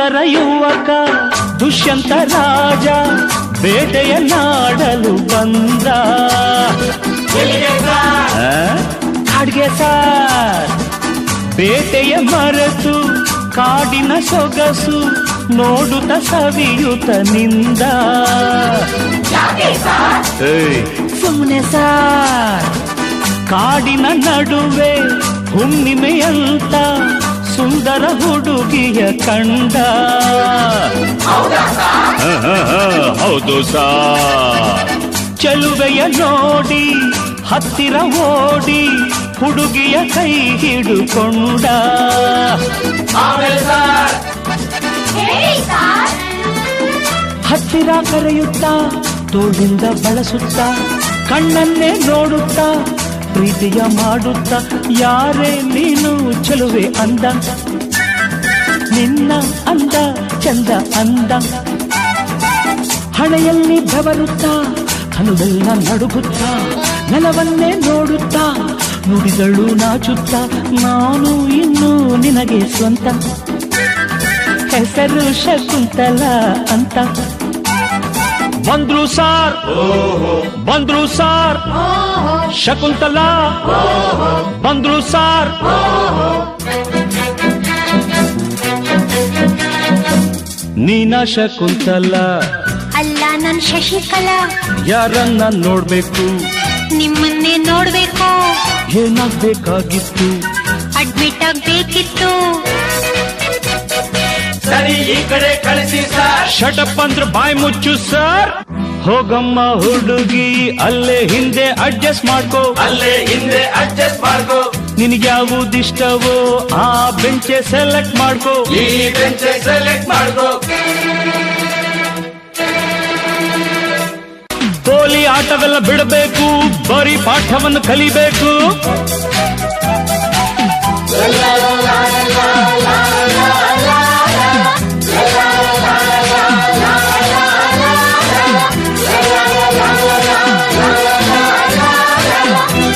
ಸುಂದರ ಯುವಕ ದುಷ್ಯಂತ ರಾಜ ಬೇಟೆಯನ್ನಾಡಲು ಬಂದ. ಕಾಡ್ಗೆ ಸಾರ್ ಬೇಟೆಯ ಮರೆತು ಕಾಡಿನ ಸೊಗಸು ನೋಡುತ್ತ ಸವಿಯುತ್ತ ನಿಂದ. ಸುಮ್ಮನೆ ಸಾರ್ ಕಾಡಿನ ನಡುವೆ ಹುಣ್ಣಿಮೆಯಂತ ಸುಂದರ ಹುಡುಗಿಯ ಕಂಡ. ಹೌದು ಸಾರ್ ಚೆಲುವೆಯ ನೋಡಿ ಹತ್ತಿರ ಓಡಿ ಹುಡುಗಿಯ ಕೈ ಹಿಡುಕೊಂಡ. ಹತ್ತಿರ ಕರೆಯುತ್ತಾ ತೋಳಿಂದ ಬಳಸುತ್ತ ಕಣ್ಣನ್ನೇ ನೋಡುತ್ತಾ ಪ್ರೀತಿಯ ಮಾಡುತ್ತ ಯಾರೇ ನೀನು ಚೆಲುವೆ ಅಂದ. ನಿನ್ನ ಅಂದ ಚಂದ ಅಂದ. ಹಣೆಯಲ್ಲಿ ಬೆವರುತ್ತಾ ಕನುವೆಲ್ಲ ನಡುಗುತ್ತಾ ನೆಲವನ್ನೇ ನೋಡುತ್ತಾ ನುಡಿದಳು ನಾಚುತ್ತಾ ನಾನು ಇನ್ನು ನಿನಗೆ ಸ್ವಂತ. ಹೆಸರು ಶಕುಂತಲ ಅಂತ. ಬಂದ್ರು ಸಾರ್ ಬಂದ್ರು ಸಾರ್ ಶಕುಂತಲ ಬಂದ್ರು ಸಾರ್. ನೀನ ಶಕುಂತಲ ಅಲ್ಲ ನನ್ ಶಶಿಕಲಾ. ಯಾರನ್ನ ನೋಡ್ಬೇಕು ನಿಮ್ಮನ್ನೇ ನೋಡ್ಬೇಕು. ಏನಾಗ್ಬೇಕಾಗಿತ್ತು ಅಡ್ಮಿಟ್ ಆಗ್ಬೇಕಿತ್ತು. ಸರಿ ಈ ಕಡೆ ಕಳಿಸಿ ಸರ್. ಶಟಪ್ ಅಂದ್ರೆ ಬಾಯಿ ಮುಚ್ಚು ಸರ್. ಹೋಗಮ್ಮ ಹುಡುಗಿ ಅಲ್ಲೇ ಹಿಂದೆ ಅಡ್ಜಸ್ಟ್ ಮಾಡ್ಕೋ. ಅಲ್ಲೇ ಹಿಂದೆ ಅಡ್ಜಸ್ಟ್ ಮಾಡ್ಕೋ. ನಿನಗ್ಯಾವುದಿಷ್ಟವೋ ಆ ಬೆಂಚೆ ಸೆಲೆಕ್ಟ್ ಮಾಡ್ಕೋ. ಈ ಬೆಂಚ್ ಸೆಲೆಕ್ಟ್ ಮಾಡ್ಕೋ. ಗೋಲಿ ಆಟವೆಲ್ಲ ಬಿಡಬೇಕು, ಬರೀ ಪಾಠವನ್ನು ಕಲಿಬೇಕು.